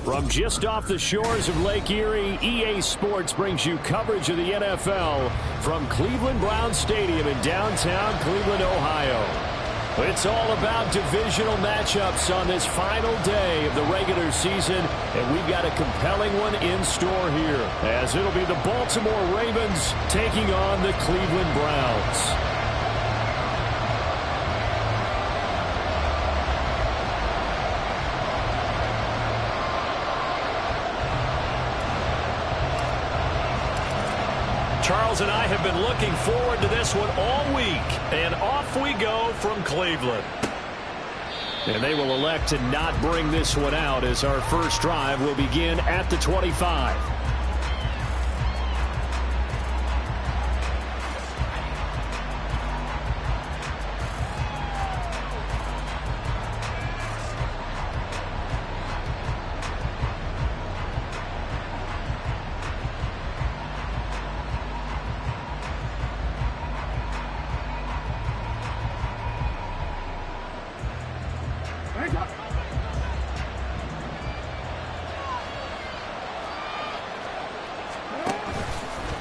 From just off the shores of Lake Erie, EA Sports brings you coverage of the NFL from Cleveland Browns Stadium in downtown Cleveland, Ohio. It's all about divisional matchups on this final day of the regular season, and we've got a compelling one in store here, as it'll be the Baltimore Ravens taking on the Cleveland Browns. Charles and I have been looking forward to this one all week, and off we go from Cleveland. And they will elect to not bring this one out, as our first drive will begin at the 25.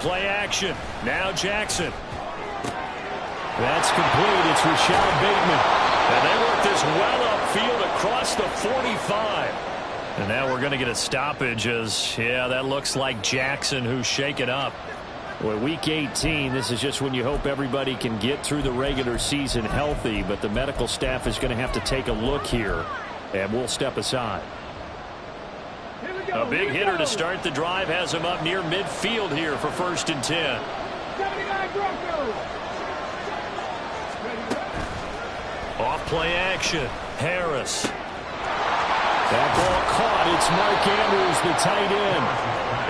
Play action. Now Jackson. That's complete. It's Rashad Bateman. And they work this well upfield across the 45. And now we're going to get a stoppage as, yeah, that looks like Jackson who's shaken up. Well, week 18, this is just when you hope everybody can get through the regular season healthy, but the medical staff is going to have to take a look here, and we'll step aside. A big hitter to start the drive has him up near midfield here for 1st and 10. Off play action. Harris. That ball caught. It's Mark Andrews, the tight end.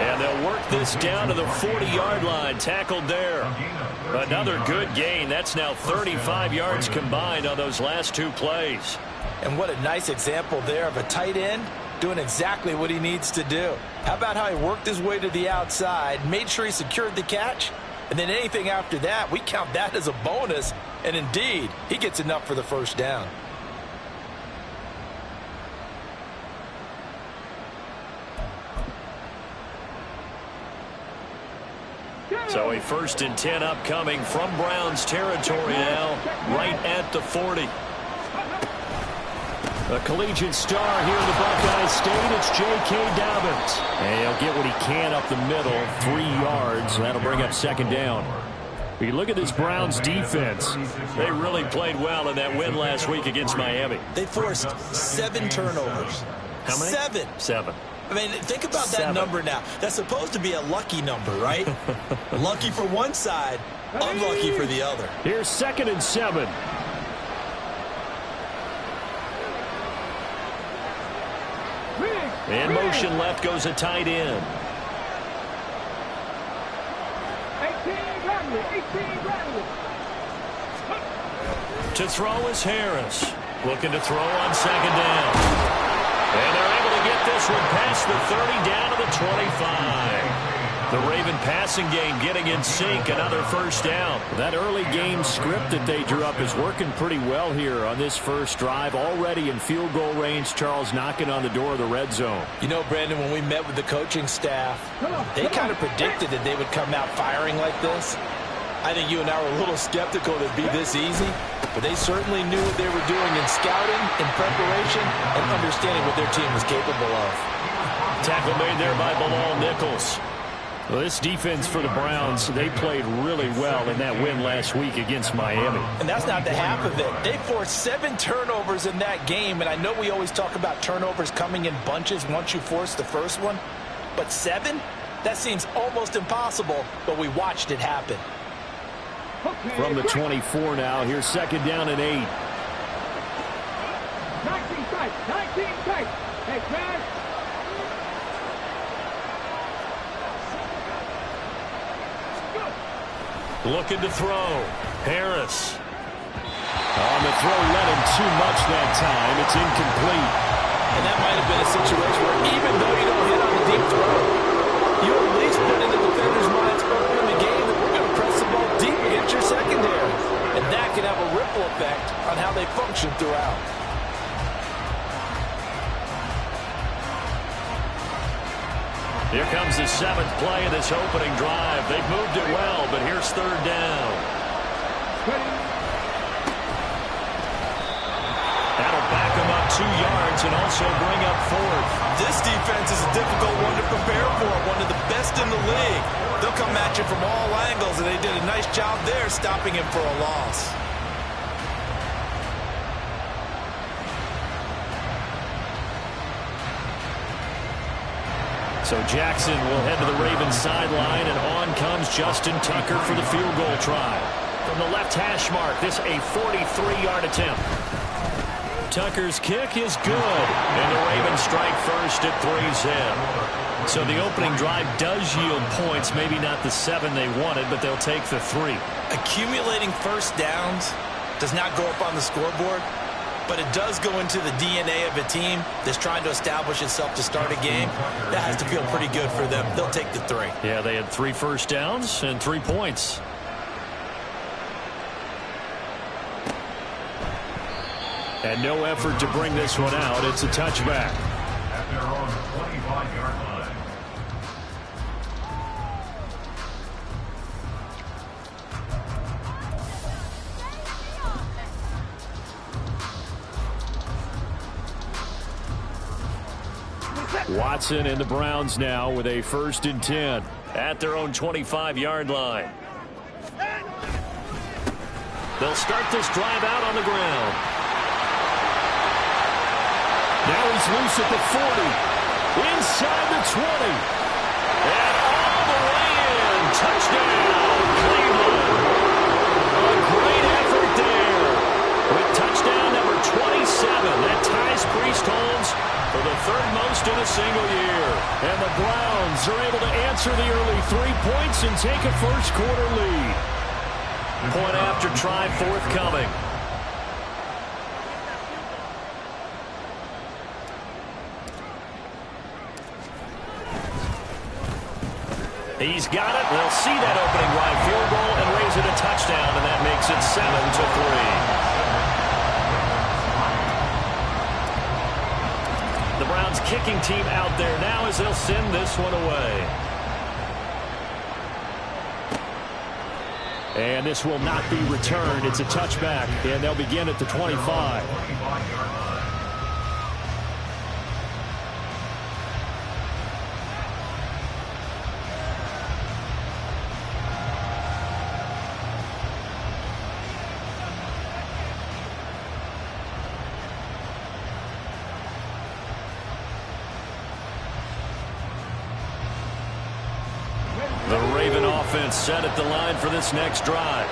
And they'll work this down to the 40-yard line. Tackled there. Another good gain. That's now 35 yards combined on those last two plays. And what a nice example there of a tight end doing exactly what he needs to do. How about how he worked his way to the outside, made sure he secured the catch, and then anything after that, we count that as a bonus. And indeed, he gets enough for the first down. So a 1st and 10 upcoming from Browns territory now, right at the 40. A collegiate star here in the Buckeye State, it's J.K. Dobbins. And he'll get what he can up the middle, 3 yards. That'll bring up 2nd down. You look at this Browns defense. They really played well in that win last week against Miami. They forced 7 turnovers. How many? 7. 7. I mean, think about that number now. That's supposed to be a lucky number, right? Lucky for one side, unlucky for the other. Here's 2nd and 7. In motion left goes a tight end. 18, to throw is Harris. Looking to throw on 2nd down. And they're able to get this one past the 30 down to the 25. The Raven passing game getting in sync. Another 1st down. That early game script that they drew up is working pretty well here on this first drive. Already in field goal range, Charles knocking on the door of the red zone. You know, Brandon, when we met with the coaching staff, they kind of predicted that they would come out firing like this. I think you and I were a little skeptical that it'd be this easy, but they certainly knew what they were doing in scouting, in preparation, and understanding what their team was capable of. Tackle made there by Bilal Nichols. Well, this defense for the Browns, they played really well in that win last week against Miami. And that's not the half of it. They forced 7 turnovers in that game, and I know we always talk about turnovers coming in bunches once you force the first one, but 7? That seems almost impossible, but we watched it happen. From the 24 now, here's 2nd down and 8. 19 tight, 19 tight. Hey, guys. Looking to throw. Harris. On the throw, let him too much that time. It's incomplete. And that might have been a situation where even though you don't hit on the deep throw, you at least put in the defender's minds early in the game that we're going to press the ball deep against your secondary. And that can have a ripple effect on how they function throughout. Here comes the 7th play of this opening drive. They've moved it well, but here's 3rd down. That'll back them up 2 yards and also bring up 4th. This defense is a difficult one to prepare for, one of the best in the league. They'll come at you from all angles, and they did a nice job there stopping him for a loss. So Jackson will head to the Ravens sideline, and on comes Justin Tucker for the field goal try. From the left hash mark, this a 43-yard attempt. Tucker's kick is good, and the Ravens strike first at 3-zip. So the opening drive does yield points, maybe not the 7 they wanted, but they'll take the 3. Accumulating first downs does not go up on the scoreboard, but it does go into the DNA of a team that's trying to establish itself to start a game. That has to feel pretty good for them. They'll take the 3. Yeah, they had 3 first downs and 3 points. And no effort to bring this one out. It's a touchback. At their own 25-yard line. Watson and the Browns now with a 1st and 10 at their own 25-yard line. They'll start this drive out on the ground. Now he's loose at the 40. Inside the 20. And all the way in. Touchdown, Cleveland. A great effort there. With touchdown number 27. That ties Priest Holmes for the 3rd most in a single year. And the Browns are able to answer the early 3 points and take a first-quarter lead. Point after try forthcoming. He's got it. They'll see that opening drive field goal and raise it a touchdown, and that makes it 7-3. The Browns kicking team out there now as they'll send this one away. And this will not be returned. It's a touchback, and they'll begin at the 25. The Raven offense set at the line for this next drive.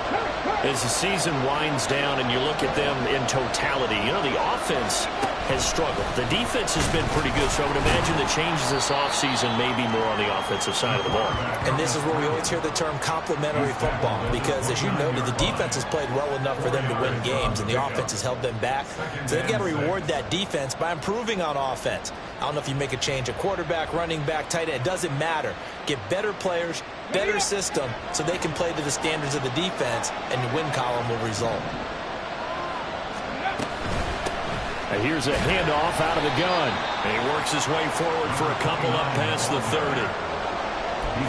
As the season winds down and you look at them in totality, you know, the offense has struggled. The defense has been pretty good, so I would imagine the changes this offseason may be more on the offensive side of the ball. And this is where we always hear the term complementary football, because as you noted, the defense has played well enough for them to win games, and the offense has held them back. So they've got to reward that defense by improving on offense. I don't know if you make a change, a quarterback, running back, tight end, it doesn't matter. Get better players, better system, so they can play to the standards of the defense, and the win column will result. And here's a handoff out of the gun. And he works his way forward for a couple up past the 30.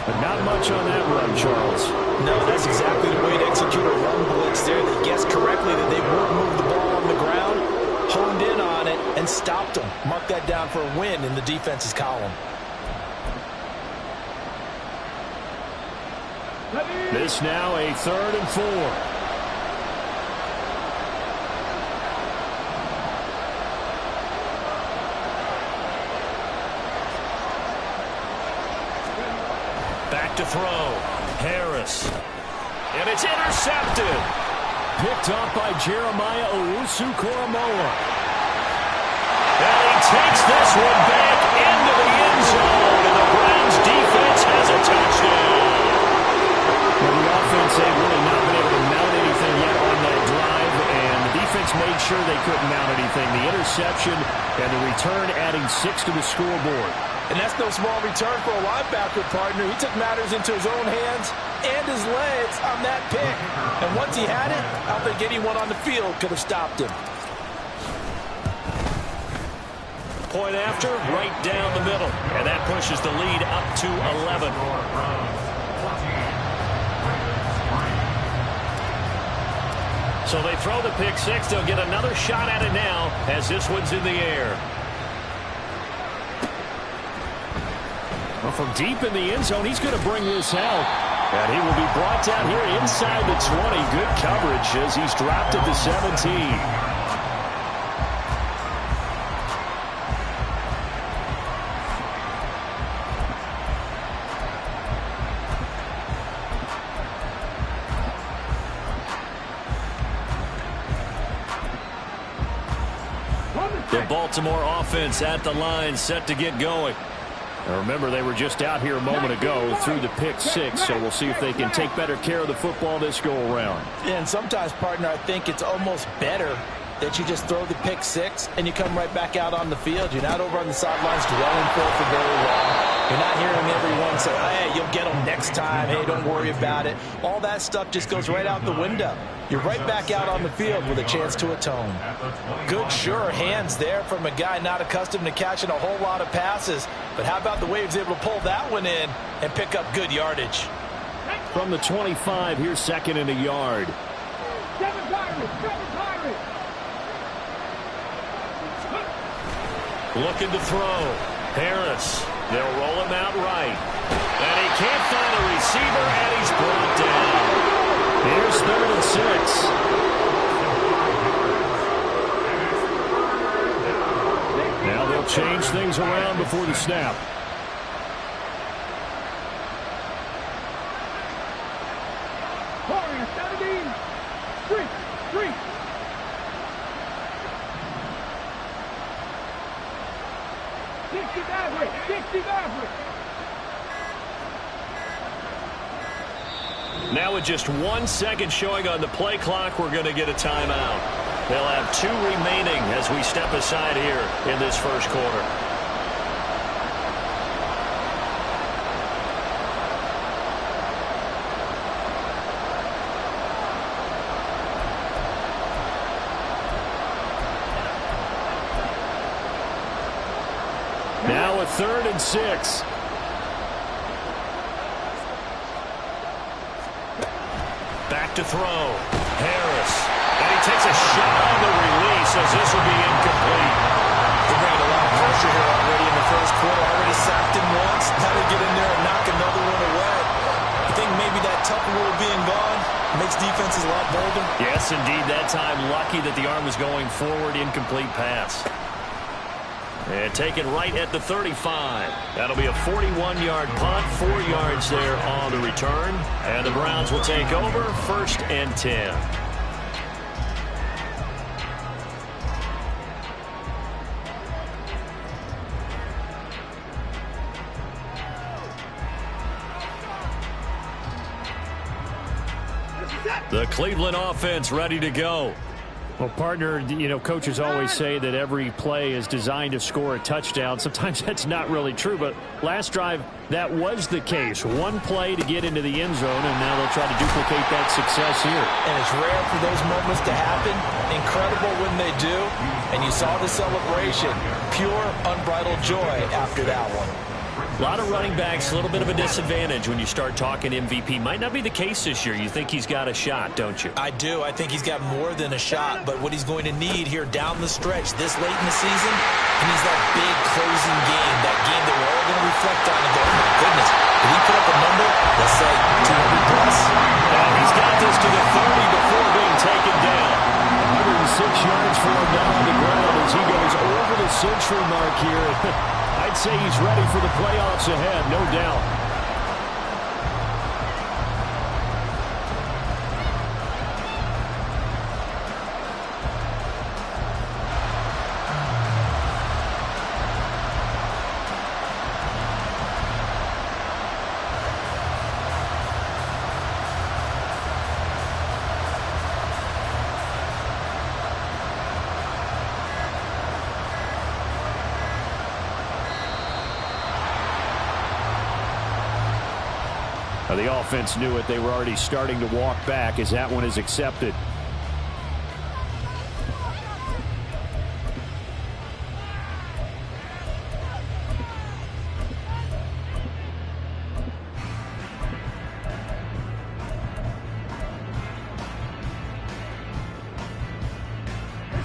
But not much on that run, Charles. No, that's exactly the way to execute a run blitz there. They guessed correctly that they would move the ball on the ground, honed in on it, and stopped them. Mark that down for a win in the defense's column. This now a 3rd and 4. Back to throw. Harris. And it's intercepted. Picked up by Jeremiah Owusu-Koramoah. And he takes this one back into the end zone. And the Browns defense has a touchdown. Well, the offense had really not been able to mount anything yet on that drive, and the defense made sure they couldn't mount anything. The interception and the return adding 6 to the scoreboard. And that's no small return for a linebacker, partner. He took matters into his own hands and his legs on that pick. And once he had it, I don't think anyone on the field could have stopped him. Point after, right down the middle. And that puts pushes the lead up to 11. So they throw the pick six. They'll get another shot at it now as this one's in the air. Well, from deep in the end zone, he's going to bring this out. And he will be brought down here inside the 20. Good coverage as he's dropped at the 17. The Baltimore offense at the line, set to get going. Now remember, they were just out here a moment ago through the pick six, so we'll see if they can take better care of the football this go-around. Yeah, and sometimes, partner, I think it's almost better that you just throw the pick six and you come right back out on the field. You're not over on the sidelines dwelling for very long. You're not hearing everyone say, hey, you'll get them next time. Hey, don't worry about it. All that stuff just goes right out the window. You're right back out on the field with a chance to atone. Good, sure hands there from a guy not accustomed to catching a whole lot of passes. But how about the way he was able to pull that one in and pick up good yardage? From the 25, here's second and a yard. Looking to throw. Harris. They'll roll him out right. And he can't find a receiver, and he's brought down. Here's 3rd and 6. Now they'll change things around before the snap. Now with just 1 second showing on the play clock, we're going to get a timeout. They'll have 2 remaining as we step aside here in this first quarter. Now with 3rd and 6. Back to throw. Harris. And he takes a shot on the release as this will be incomplete. They're bringing a lot of pressure here already in the first quarter. Already sacked him once. Now they get in there and knock another one away. I think maybe that tough rule being gone makes defenses a lot bolder. Yes, indeed. That time, lucky that the arm was going forward. Incomplete pass. And taken right at the 35. That'll be a 41-yard punt, 4 yards there on the return. And the Browns will take over, 1st and 10. The Cleveland offense ready to go. Well, partner, you know, coaches always say that every play is designed to score a touchdown. Sometimes that's not really true, but last drive, that was the case. 1 play to get into the end zone, and now they'll try to duplicate that success here. And it's rare for those moments to happen. Incredible when they do. And you saw the celebration. Pure, unbridled joy after that one. A lot of running backs, a little bit of a disadvantage when you start talking MVP. Might not be the case this year. You think he's got a shot, don't you? I do. I think he's got more than a shot. But what he's going to need here down the stretch this late in the season, he needs that big closing game, that game that we're all going to reflect on and go, oh, my goodness, did he put up a number, let's say, 200 plus? And he's got this to the 30 before being taken down. 106 yards for him down on the ground as he goes over the century mark here. I'd say he's ready for the playoffs ahead, no doubt. The offense knew it. They were already starting to walk back as that one is accepted.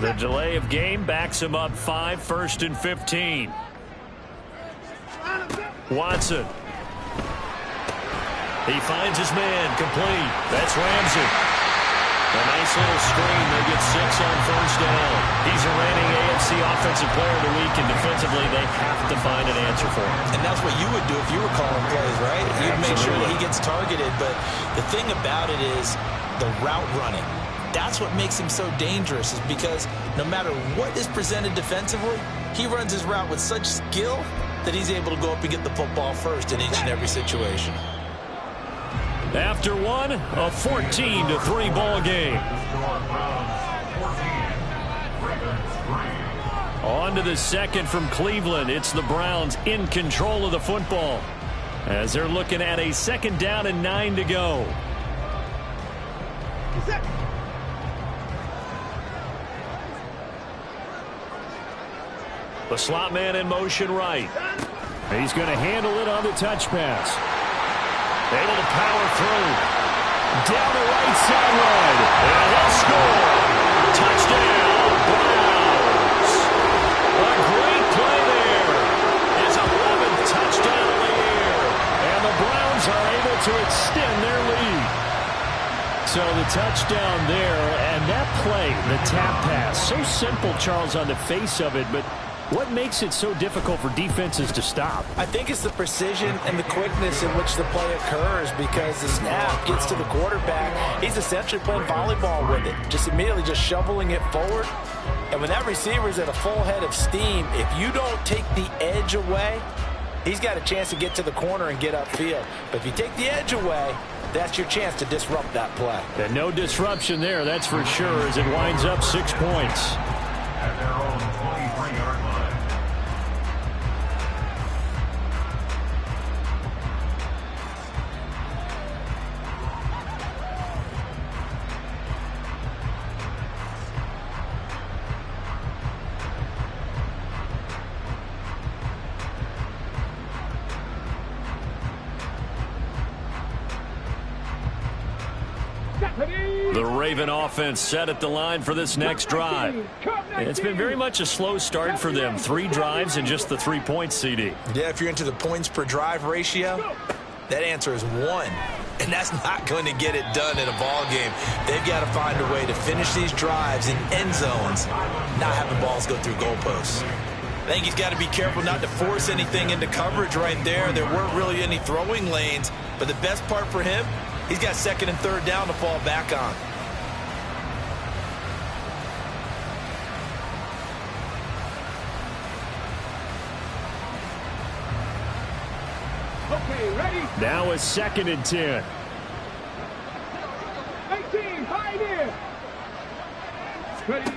The delay of game backs him up 5, 1st and 15. Watson. He finds his man, complete. That's Ramsey. A nice little screen. They get 6 on 1st down. He's a reigning AFC Offensive Player of the Week, and defensively they have to find an answer for him. And that's what you would do if you were calling plays, right? You'd make sure that he gets targeted. But the thing about it is the route running. That's what makes him so dangerous, is because no matter what is presented defensively, he runs his route with such skill that he's able to go up and get the football first in each and every situation. After one, a 14-3 ball game. On to the second from Cleveland. It's the Browns in control of the football as they're looking at a 2nd down and 9 to go. The slot man in motion right. He's going to handle it on the touch pass. Able to power through. Down the right sideline. And he'll score. Touchdown, Browns. A great play there. His 11th touchdown of the year. And the Browns are able to extend their lead. So the touchdown there, and that play, the tap pass, so simple, Charles, on the face of it, but what makes it so difficult for defenses to stop? I think it's the precision and the quickness in which the play occurs, because the snap gets to the quarterback. He's essentially playing volleyball with it, just immediately just shoveling it forward. And when that receiver's at a full head of steam, if you don't take the edge away, he's got a chance to get to the corner and get upfield. But if you take the edge away, that's your chance to disrupt that play. And no disruption there, that's for sure, as it winds up 6 points. At their own 23-yard line. The Raven offense set at the line for this next drive. And it's been very much a slow start for them. 3 drives and just the 3 points, CD. Yeah, if you're into the points per drive ratio, that answer is 1. And that's not going to get it done in a ball game. They've got to find a way to finish these drives in end zones, not having balls go through goalposts. I think he's got to be careful not to force anything into coverage right there. There weren't really any throwing lanes, but the best part for him, he's got 2nd and 3rd down to fall back on. Okay, ready? Now a 2nd and 10. 18, hide in. Ready?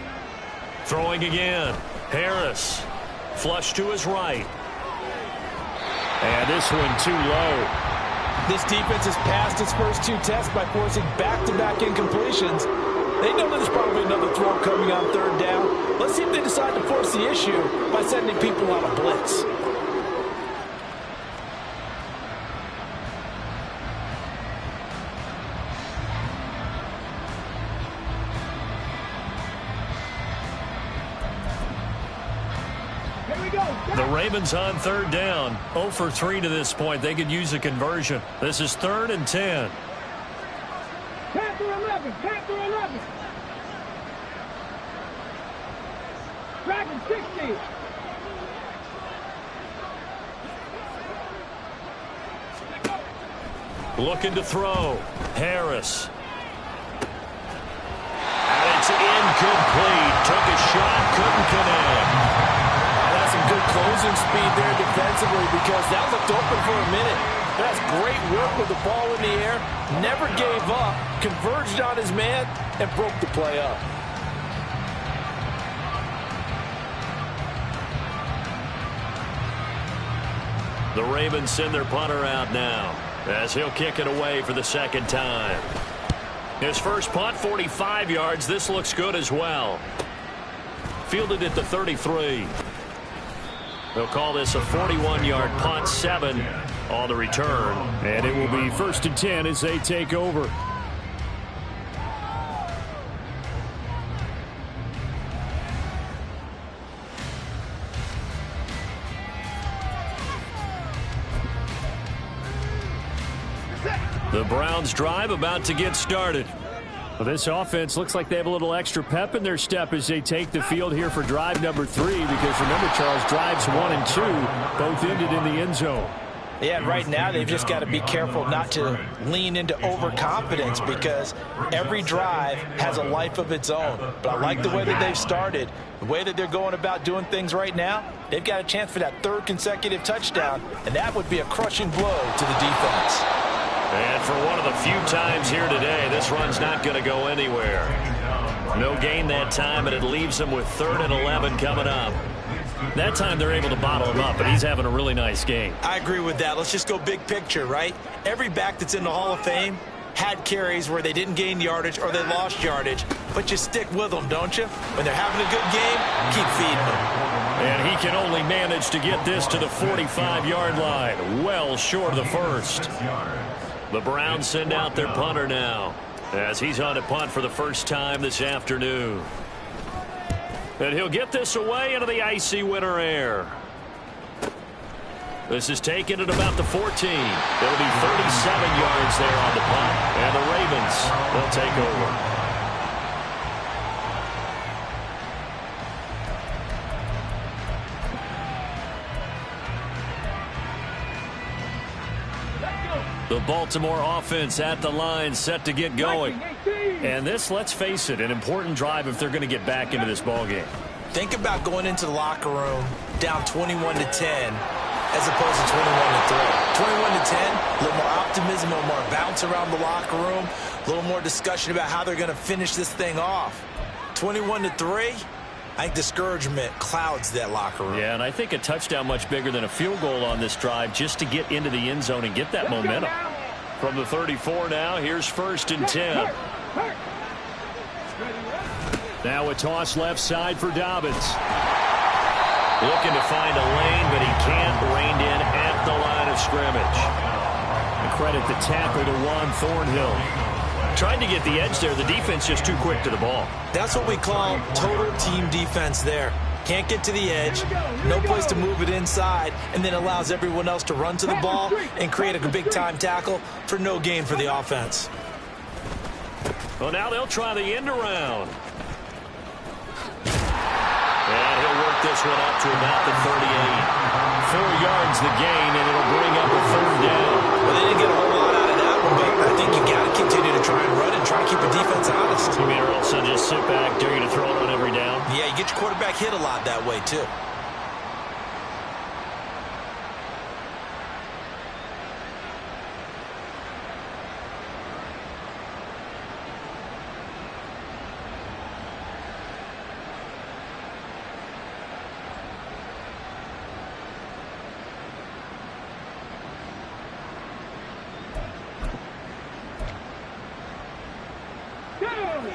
Throwing again. Harris. Flush to his right. And this one too low. This defense has passed its first 2 tests by forcing back-to-back incompletions. They know that there's probably another throw coming on 3rd down. Let's see if they decide to force the issue by sending people on a blitz. The Ravens on 3rd down. 0 for 3 to this point. They could use a conversion. This is 3rd and 10. Panther 11, Panther 11. Dragon 60. Looking to throw. Harris. And it's incomplete. Took a shot, couldn't connect. Some good closing speed there defensively, because that looked open for a minute. That's great work with the ball in the air. Never gave up, converged on his man, and broke the play up. The Ravens send their punter out now as he'll kick it away for the 2nd time. His first punt, 45 yards. This looks good as well. Fielded at the 33. They'll call this a 41-yard punt, 7 on the return. And it will be 1st and 10 as they take over. The Browns drive about to get started. Well, this offense looks like they have a little extra pep in their step as they take the field here for drive number 3, because remember, Charles, drives 1 and 2 both ended in the end zone. Yeah, and right now they've just got to be careful not to lean into overconfidence, because every drive has a life of its own. But I like the way that they've started, the way that they're going about doing things right now. They've got a chance for that 3rd consecutive touchdown, and that would be a crushing blow to the defense. And for one of the few times here today, this run's not going to go anywhere. No gain that time, and it leaves them with 3rd and 11 coming up. That time they're able to bottle him up, but he's having a really nice game. I agree with that. Let's just go big picture, right? Every back that's in the Hall of Fame had carries where they didn't gain yardage or they lost yardage, but you stick with them, don't you? When they're having a good game, keep feeding them. And he can only manage to get this to the 45-yard line, well short of the 1st. The Browns send out their punter now, as he's on a punt for the first time this afternoon. And he'll get this away into the icy winter air. This is taken at about the 14. It'll be 37 yards there on the punt. And the Ravens, they'll take over. The Baltimore offense at the line, set to get going. And this, let's face it, an important drive if they're going to get back into this ballgame. Think about going into the locker room down 21-10 as opposed to 21-3. 21-10, a little more optimism, a little more bounce around the locker room, a little more discussion about how they're going to finish this thing off. 21-3, I think discouragement clouds that locker room. Yeah, and I think a touchdown much bigger than a field goal on this drive just to get into the end zone and get that momentum. From the 34 now, here's 1st and 10. Now a toss left side for Dobbins. Looking to find a lane, but he can't. Reined in at the line of scrimmage. And credit the tackle to Juan Thornhill. Trying to get the edge there. The defense just too quick to the ball. That's what we call total team defense there. Can't get to the edge, no place to move it inside, and then allows everyone else to run to the ball and create a big-time tackle for no gain for the offense. Well, now they'll try the end around. And he'll work this one up to about the 38. 4 yards the gain, and it'll bring up a 3rd down. Well, they didn't get a whole lot out of that one, but I think you got to continue to try and run and try to keep the defense honest. You mean, or else they'll just sit back, dare you to throw it on every down? Yeah, you get your quarterback hit a lot that way, too.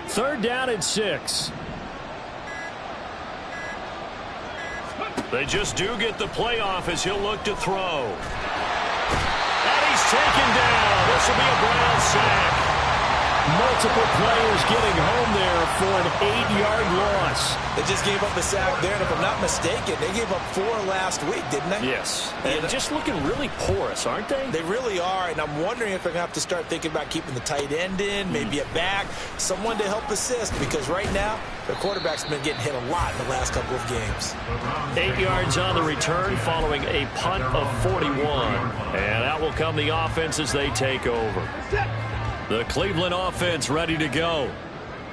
Third down and 6. They just do get the playoff as he'll look to throw. And he's taken down. This will be a Brown sack. Multiple players getting home there for an 8-yard loss. They just gave up a sack there, and if I'm not mistaken, they gave up 4 last week, didn't they? Yes. And just looking really porous, aren't they? They really are, and I'm wondering if they're going to have to start thinking about keeping the tight end in, maybe a back, someone to help assist, because right now, their quarterback's been getting hit a lot in the last couple of games. 8 yards on the return following a punt of 41. And out will come the offense as they take over. The Cleveland offense ready to go.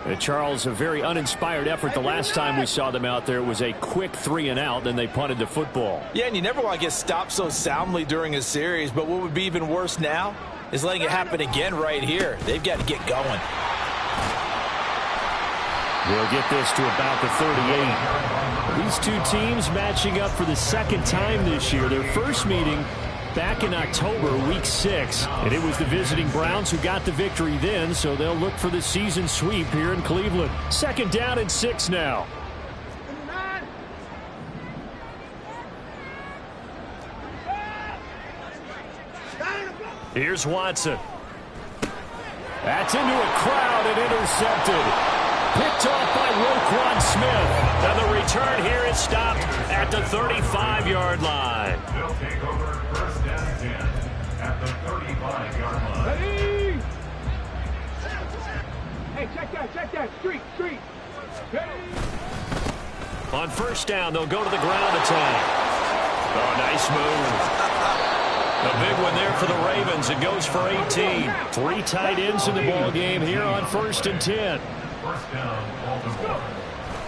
And Charles, a very uninspired effort the last time we saw them out there. It was a quick 3 and out, then they punted the football. Yeah, and you never want to get stopped so soundly during a series, but what would be even worse now is letting it happen again right here. They've got to get going. They'll get this to about the 38. These two teams matching up for the 2nd time this year. Their first meeting back in October, week 6, and it was the visiting Browns who got the victory then, so they'll look for the season sweep here in Cleveland. 2nd down and 6 now. Here's Watson. That's into a crowd and intercepted. Picked off by Roquan Smith. And the return here is stopped at the 35-yard line. They'll take over 1st and 10 at the 35-yard line. Check that. Street. On first down, they'll go to the ground attack. Oh, nice move. A big one there for the Ravens. It goes for 18. 3 tight ends in the ball game here on 1st and 10. First down, Baltimore.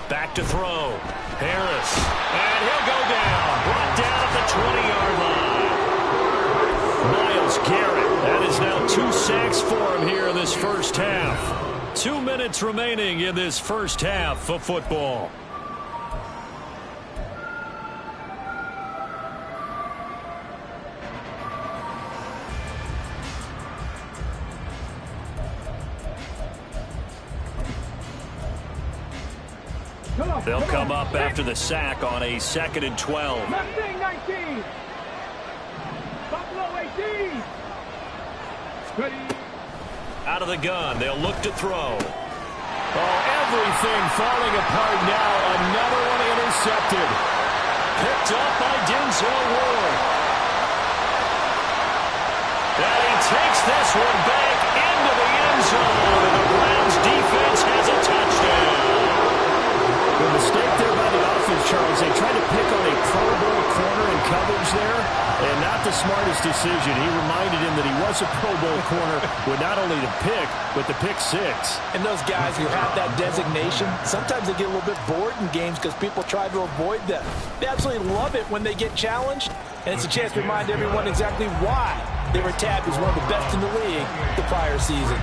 Back to throw. Harris. And he'll go down. Brought down at the 20-yard line. Myles Garrett. That is now 2 sacks for him here in this first half. 2 minutes remaining in this first half of football. They'll come up after the sack on a 2nd and 12. Mustang 19. Buffalo 18. Ready. Out of the gun, they'll look to throw. Oh, everything falling apart now. Another one intercepted. Picked up by Denzel Ward. And he takes this one back into the end zone. And the Browns defense has a touchdown. The mistake there by the offense, Charles, they tried to pick on a Pro Bowl corner in coverage there, and not the smartest decision. He reminded him that he was a Pro Bowl corner with not only the pick, but the pick 6. And those guys who have that designation, sometimes they get a little bit bored in games because people try to avoid them. They absolutely love it when they get challenged, and it's a chance to remind everyone exactly why they were tabbed as one of the best in the league the prior season.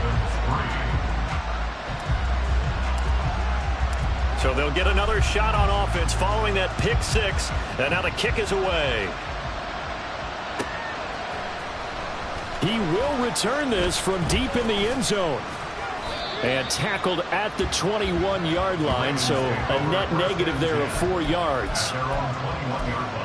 So they'll get another shot on offense following that pick 6. And now the kick is away. He will return this from deep in the end zone. And tackled at the 21-yard line. So a net negative there of 4 yards. They're on 21-yard line.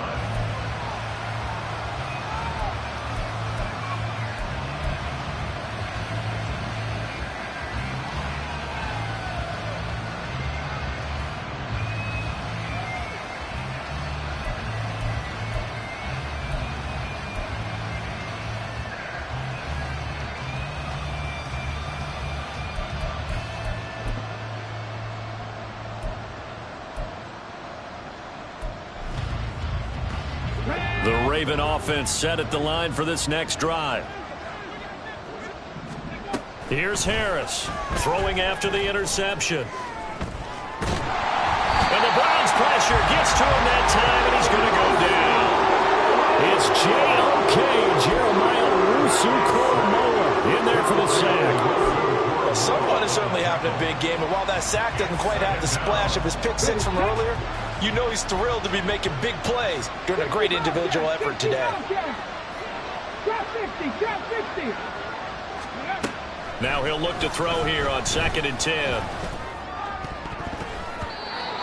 The Raven offense set at the line for this next drive. Here's Harris throwing after the interception. And the Browns pressure gets to him that time, and he's going to go down. It's J.O.K. Jeremiah Owusu-Koramoah in there for the sack. Well, someone is certainly having a big game, and while that sack doesn't quite have the splash of his pick 6 from earlier, you know he's thrilled to be making big plays during a great individual effort today. Drop 50. Now he'll look to throw here on 2nd and 10.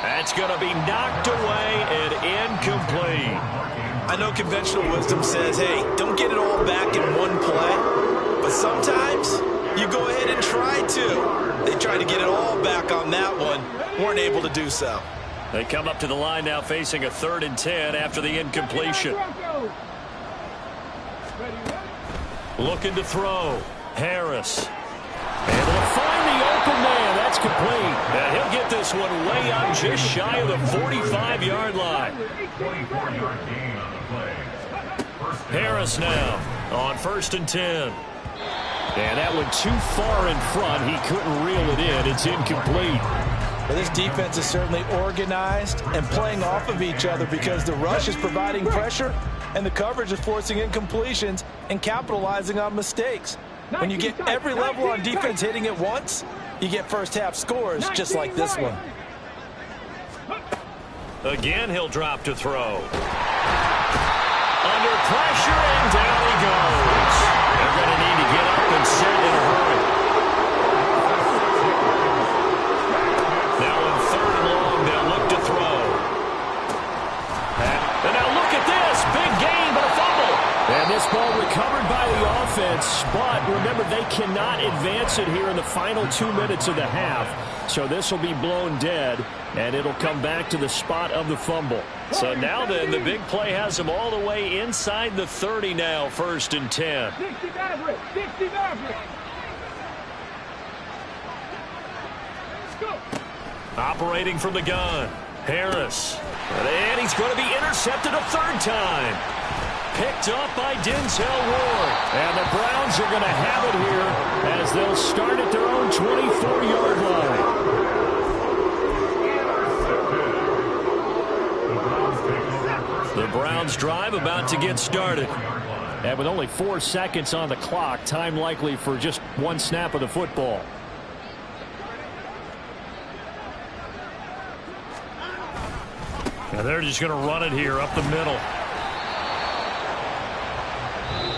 That's going to be knocked away and incomplete. I know conventional wisdom says, hey, don't get it all back in one play. But sometimes you go ahead and try to. They tried to get it all back on that one. Weren't able to do so. They come up to the line now facing a 3rd and 10 after the incompletion. Looking to throw. Harris. Able to find the open man. That's complete. And he'll get this one way up just shy of the 45-yard line. 24-yard gain on the play. Harris now on 1st and 10. And that went too far in front. He couldn't reel it in. It's incomplete. Well, this defense is certainly organized and playing off of each other because the rush is providing pressure and the coverage is forcing incompletions and capitalizing on mistakes. When you get every level on defense hitting at once, you get first-half scores just like this one. Again, he'll drop to throw. Under pressure, and down he goes. They're going to need to get up and set in a hurry. Now on 3rd and long, they'll look to throw. And now look at this. Big gain, but a fumble. And this ball recovered by the offense, but remember, they cannot advance it here in the final 2 minutes of the half. So this will be blown dead, and it'll come back to the spot of the fumble. So now then, the big play has them all the way inside the 30 now, 1st and 10. 60 Maverick. Operating from the gun, Harris. And he's going to be intercepted a third time. Picked up by Denzel Ward. And the Browns are going to have it here as they'll start at their own 24-yard line. The Browns drive about to get started. And with only 4 seconds on the clock, time likely for just one snap of the football. And they're just going to run it here up the middle.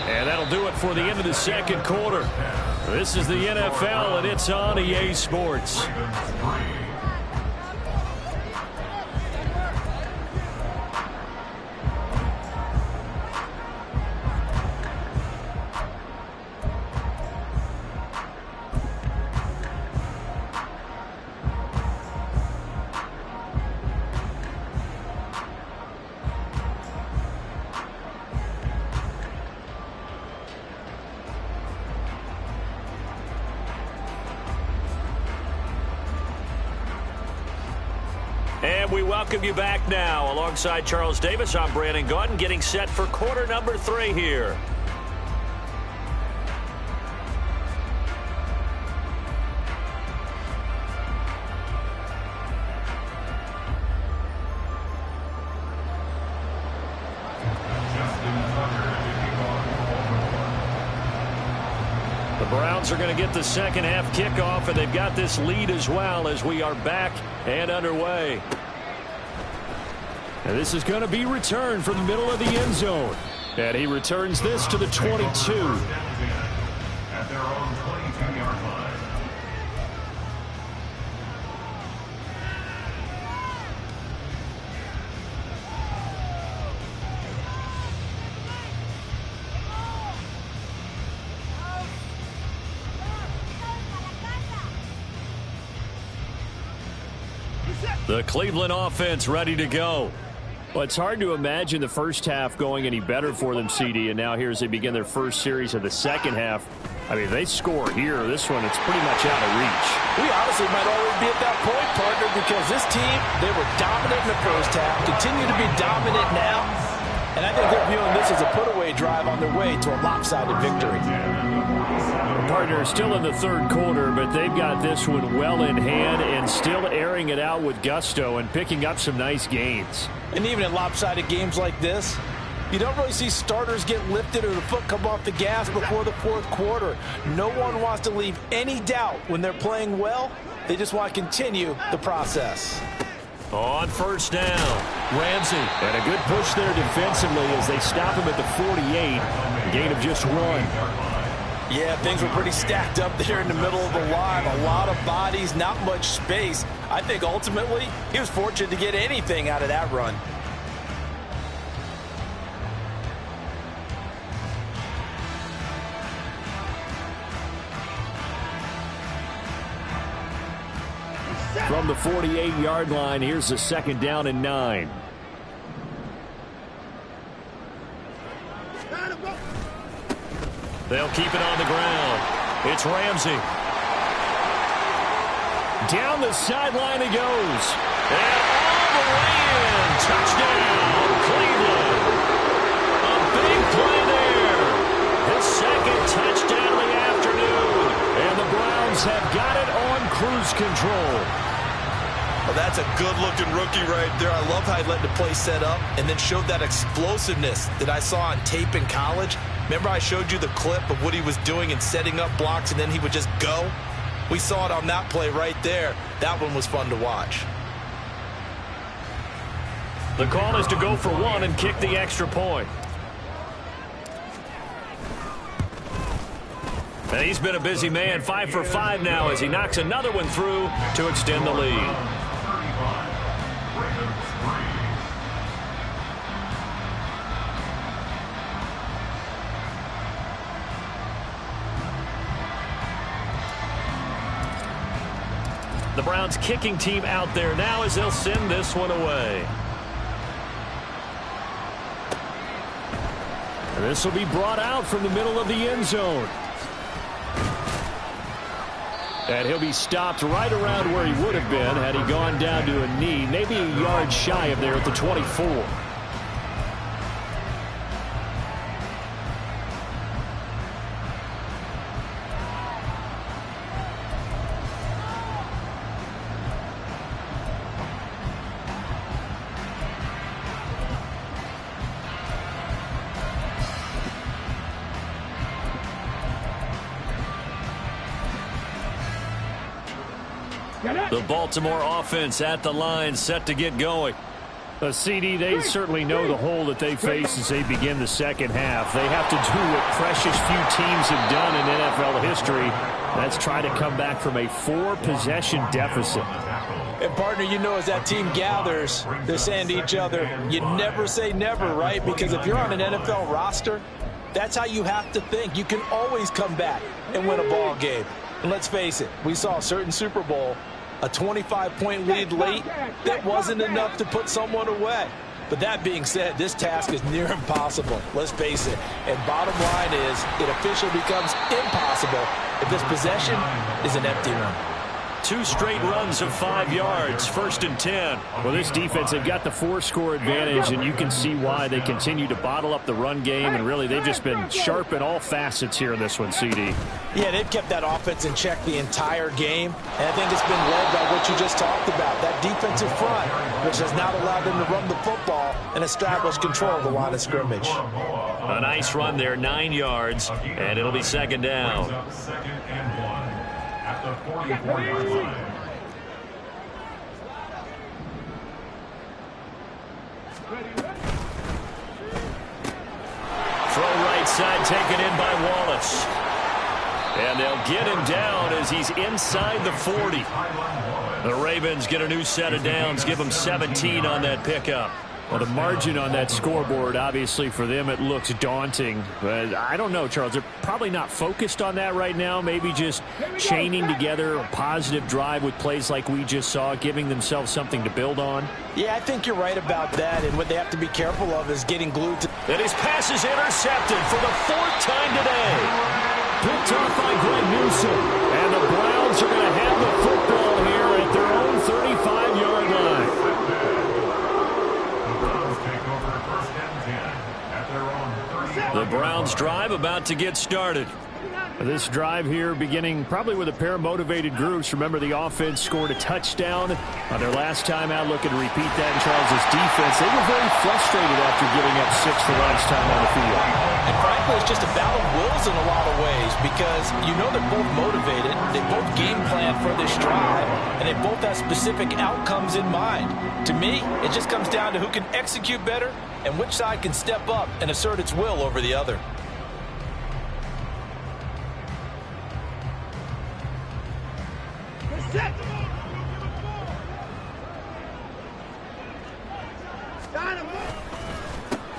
And that'll do it for the end of the second quarter. This is the NFL, and it's on EA Sports. And we welcome you back now. Alongside Charles Davis, I'm Brandon Gaudin, getting set for quarter number 3 here. The Browns are going to get the second half kickoff, and they've got this lead as well as we are back and underway. And this is going to be returned from the middle of the end zone. And he returns this to the 22. At their own 22-yard line. The Cleveland offense ready to go. Well, it's hard to imagine the first half going any better for them, CD. And now here as they begin their first series of the second half. I mean, if they score here, this one, it's pretty much out of reach. We honestly might already be at that point, partner, because this team, they were dominant in the first half, continue to be dominant now. And I think they're viewing this as a put-away drive on their way to a lopsided victory. Partner still in the third quarter, but they've got this one well in hand and still airing it out with gusto and picking up some nice gains. And even in lopsided games like this, you don't really see starters get lifted or the foot come off the gas before the fourth quarter. No one wants to leave any doubt when they're playing well. They just want to continue the process. On first down, Ramsey. And a good push there defensively as they stop him at the 48. Gain of just 1. Yeah, things were pretty stacked up there in the middle of the line. A lot of bodies, not much space. I think ultimately he was fortunate to get anything out of that run. From the 48-yard line, here's the second down and 9. They'll keep it on the ground. It's Ramsey. Down the sideline he goes. And all the way in. Touchdown, Cleveland. A big play there. His second touchdown of the afternoon. And the Browns have got it on cruise control. Well, that's a good-looking rookie right there. I love how he let the play set up and then showed that explosiveness that I saw on tape in college. Remember I showed you the clip of what he was doing and setting up blocks, and then he would just go? We saw it on that play right there. That one was fun to watch. The call is to go for 1 and kick the extra point. And he's been a busy man, 5 for 5 now as he knocks another one through to extend the lead. The Browns kicking team out there now as they'll send this one away. And this will be brought out from the middle of the end zone. And he'll be stopped right around where he would have been had he gone down to a knee, maybe a yard shy of there at the 24. The Baltimore offense at the line, set to get going. CD, they certainly know the hole that they face as they begin the second half. They have to do what precious few teams have done in NFL history. That's try to come back from a 4-possession deficit. And, partner, you know, as that team gathers, they're saying to each other, you never say never, right? Because if you're on an NFL roster, that's how you have to think. You can always come back and win a ball game. And let's face it, we saw a certain Super Bowl, a 25-point lead late, that wasn't enough to put someone away. But that being said, this task is near impossible. Let's face it. And bottom line is, it officially becomes impossible if this possession is an empty one. 2 straight runs of 5 yards, 1st and 10. Well, this defense, they've got the 4-score advantage, and you can see why they continue to bottle up the run game, and really they've just been sharp in all facets here in this one, CD. Yeah, they've kept that offense in check the entire game, and I think it's been led by what you just talked about, that defensive front, which has not allowed them to run the football and establish control of the line of scrimmage. A nice run there, 9 yards, and it'll be 2nd down. 2nd and 1 at the 44-yard line. Throw right side, taken in by Wallace. And they'll get him down as he's inside the 40. The Ravens get a new set of downs, give them 17 on that pickup. Well, the margin on that scoreboard, obviously, for them, it looks daunting. But I don't know, Charles. They're probably not focused on that right now. Maybe just chaining together a positive drive with plays like we just saw, giving themselves something to build on. Yeah, I think you're right about that. And what they have to be careful of is getting glued to... And his pass is intercepted for the 4th time today. Picked off by Greg Newsome. And the Browns are going to have the football here at their own 35-yard line. The Browns drive about to get started. This drive here beginning probably with a pair of motivated groups. Remember, the offense scored a touchdown on their last time out. Looking to repeat that in Charles' defense. They were very frustrated after giving up 6 the last time on the field. And frankly, it's just a battle of wills in a lot of ways because you know they're both motivated. They both game plan for this drive, and they both have specific outcomes in mind. To me, it just comes down to who can execute better and which side can step up and assert its will over the other.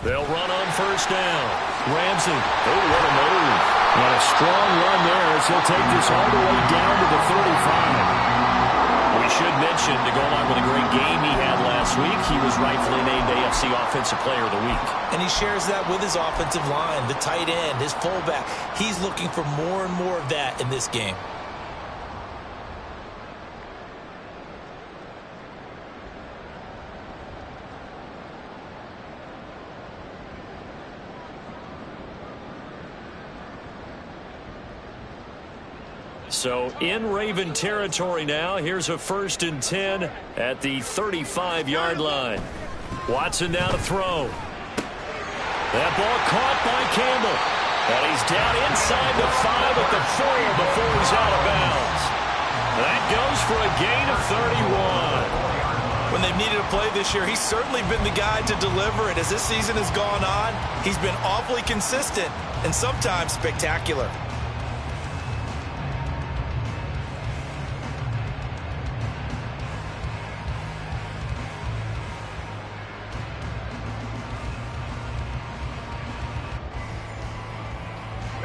They'll run on 1st down. Ramsey. Oh, what a move. And a strong run there as he'll take this all the way down to the 35. We should mention, to go along with a great game he had last week, he was rightfully named AFC Offensive Player of the Week. And he shares that with his offensive line, the tight end, his fullback. He's looking for more and more of that in this game. So in Raven territory now. Here's a 1st and 10 at the 35-yard line. Watson now to throw. That ball caught by Campbell. And he's down inside the 5 at the 4 before he's out of bounds. That goes for a gain of 31. When they've needed a play this year, he's certainly been the guy to deliver it. As this season has gone on, he's been awfully consistent and sometimes spectacular.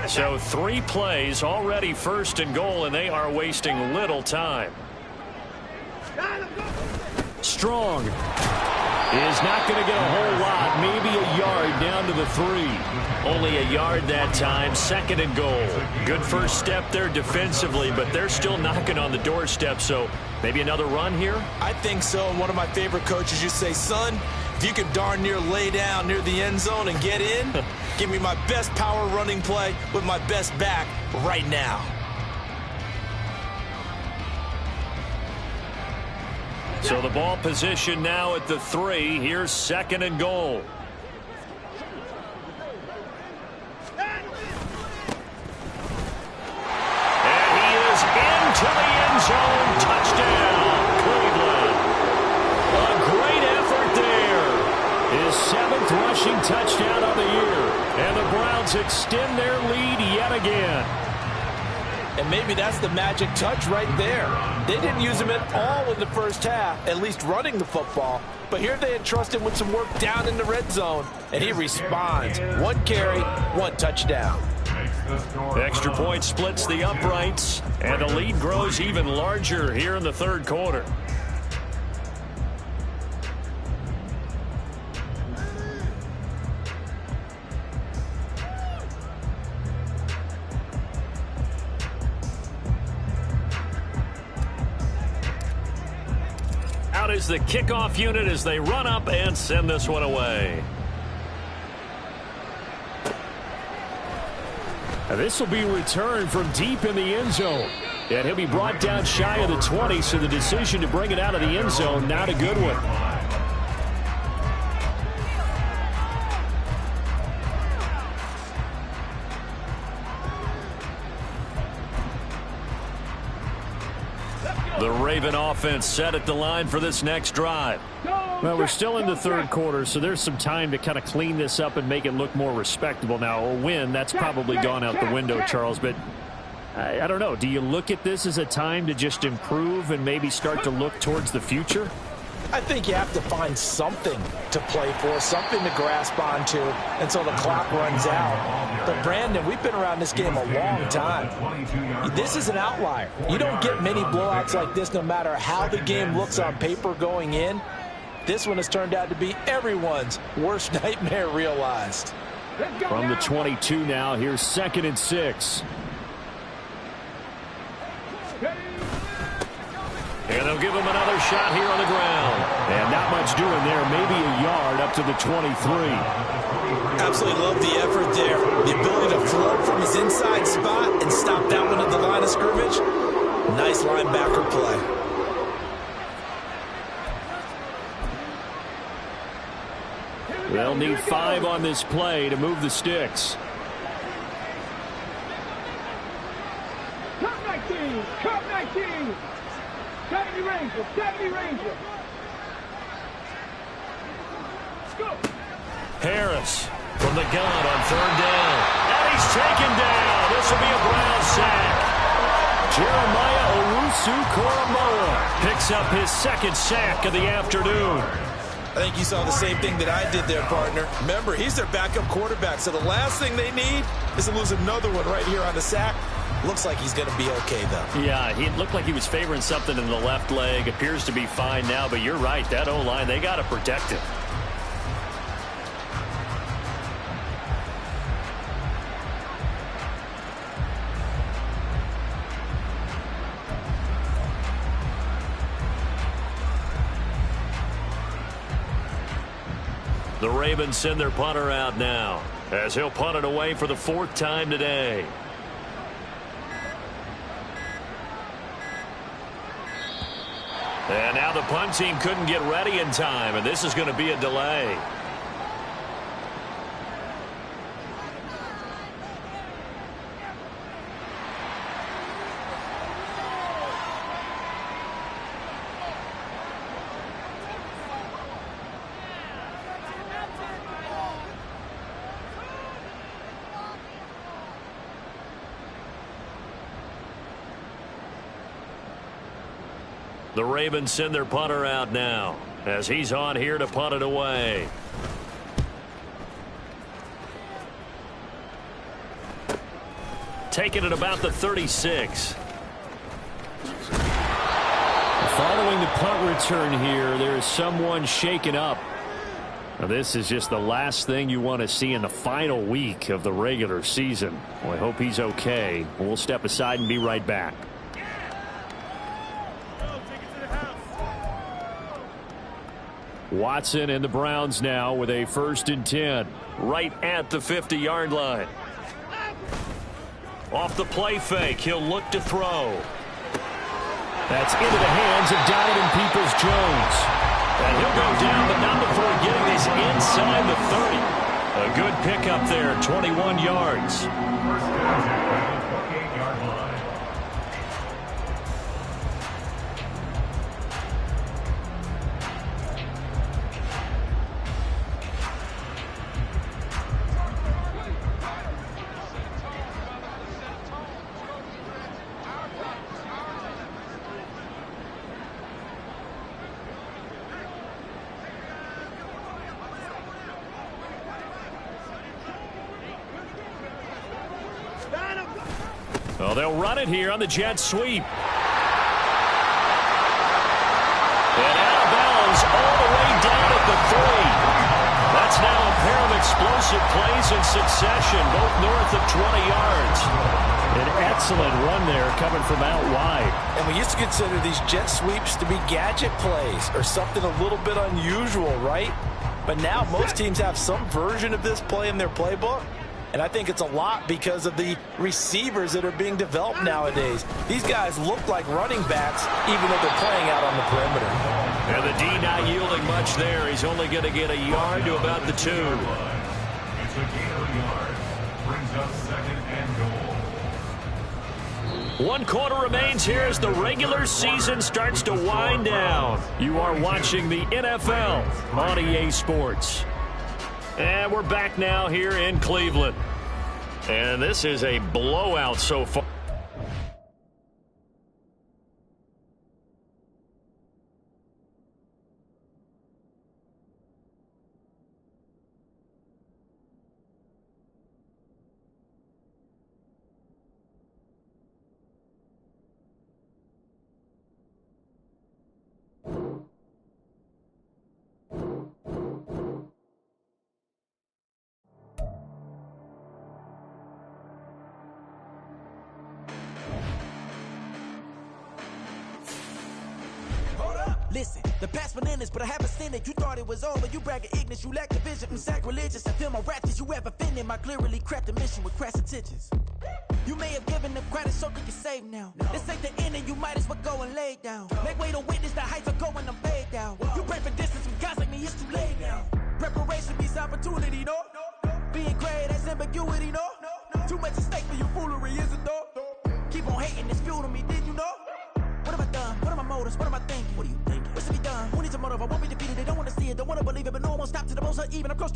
So 3 plays, already 1st and goal, and they are wasting little time. Strong. is not going to get a whole lot, maybe a yard down to the 3. Only a yard that time, 2nd and goal. Good first step there defensively, but they're still knocking on the doorstep, so maybe another run here? I think so. One of my favorite coaches used to say, son, if you can darn near lay down near the end zone and get in, give me my best power running play with my best back right now. So the ball position now at the 3. Here's 2nd and goal. And he is into the end zone. Touchdown, Cleveland. A great effort there. His 7th rushing touchdown on the year. And the Browns extend their lead yet again. And maybe that's the magic touch right there. They didn't use him at all in the first half, at least running the football. But here they entrust him with some work down in the red zone, and he responds. 1 carry, 1 touchdown. Extra point splits the uprights, and the lead grows even larger here in the 3rd quarter. Out is the kickoff unit as they run up and send this one away. This will be returned from deep in the end zone. And he'll be brought down shy of the 20, so the decision to bring it out of the end zone, not a good one. The Raven offense set at the line for this next drive. Well, we're still in the 3rd quarter, so there's some time to kind of clean this up and make it look more respectable. Now, a win, that's probably gone out the window, Charles, but I don't know. Do you look at this as a time to just improve and maybe start to look towards the future? I think you have to find something to play for, something to grasp onto until the clock runs out. But, Brandon, we've been around this game a long time. This is an outlier. You don't get many blowouts like this no matter how the game looks on paper going in. This one has turned out to be everyone's worst nightmare realized. From the 22 now, here's 2nd and 6. And they'll give him another shot here on the ground. And not much doing there. Maybe a yard up to the 23. Absolutely love the effort there. The ability to float from his inside spot and stop that one at the line of scrimmage. Nice linebacker play. They'll need 5 on this play to move the sticks. Cut 19! Cut 19! 70 Rangers! 70 Rangers! Let's go! Harris from the gun on 3rd down. And he's taken down. This will be a Brown sack. Jeremiah Owusu-Koramoah picks up his 2nd sack of the afternoon. I think you saw the same thing that I did there, partner. Remember, he's their backup quarterback, so the last thing they need is to lose another one right here on the sack. Looks like he's going to be okay, though. Yeah, he looked like he was favoring something in the left leg. Appears to be fine now, but you're right. That O-line, they got to protect him. The Ravens send their punter out now as he'll punt it away for the 4th time today. And now the punt team couldn't get ready in time, and this is going to be a delay. The Ravens send their punter out now as he's on here to punt it away. Taking it about the 36. Following the punt return here, there is someone shaken up. Now, this is just the last thing you want to see in the final week of the regular season. Well, I hope he's okay. We'll step aside and be right back. Watson and the Browns now with a 1st and 10. Right at the 50-yard line. Off the play fake, he'll look to throw. That's into the hands of Donovan Peoples-Jones. And he'll go down, but not before getting this inside the 30. A good pickup there, 21 yards. First down at the 28-yard line. Well, they'll run it here on the jet sweep. And out of bounds all the way down at the 3. That's now a pair of explosive plays in succession, both north of 20 yards. An excellent run there coming from out wide. And we used to consider these jet sweeps to be gadget plays or something a little bit unusual, right? But now most teams have some version of this play in their playbook. And I think it's a lot because of the receivers that are being developed nowadays. These guys look like running backs even though they're playing out on the perimeter. And the D not yielding much there. He's only going to get a yard to about the 2. It's a gain of a yard. Brings up 2nd and goal. 1 quarter remains here as the regular season starts to wind down. You are watching the NFL on EA Sports. And we're back now here in Cleveland. And this is a blowout so far. Listen, the past bananas, but I haven't seen it. You thought it was over. You bragging ignorance. You lack the vision. I'm sacrilegious. I feel my wrath. Did you ever offended? My clearly crafted mission with crass intentions. You may have given them credit so you can save now. This ain't the end and you might as well go and lay down. Make way to witness the heights are going, I'm paid down. You pray for distance with guys like me, it's too late now. Preparation beats opportunity, no? Being great, that's ambiguity, no? Too much at stake for your foolery, is it though? Keep on hating, it's fuel to me, did you know? What have I done? What are my motives? What am I thinking? What are you thinking? What's to be done? Who needs a motive? I won't be defeated. They don't want to see it, don't want to believe it, but no one will stop to the most even. I'm close to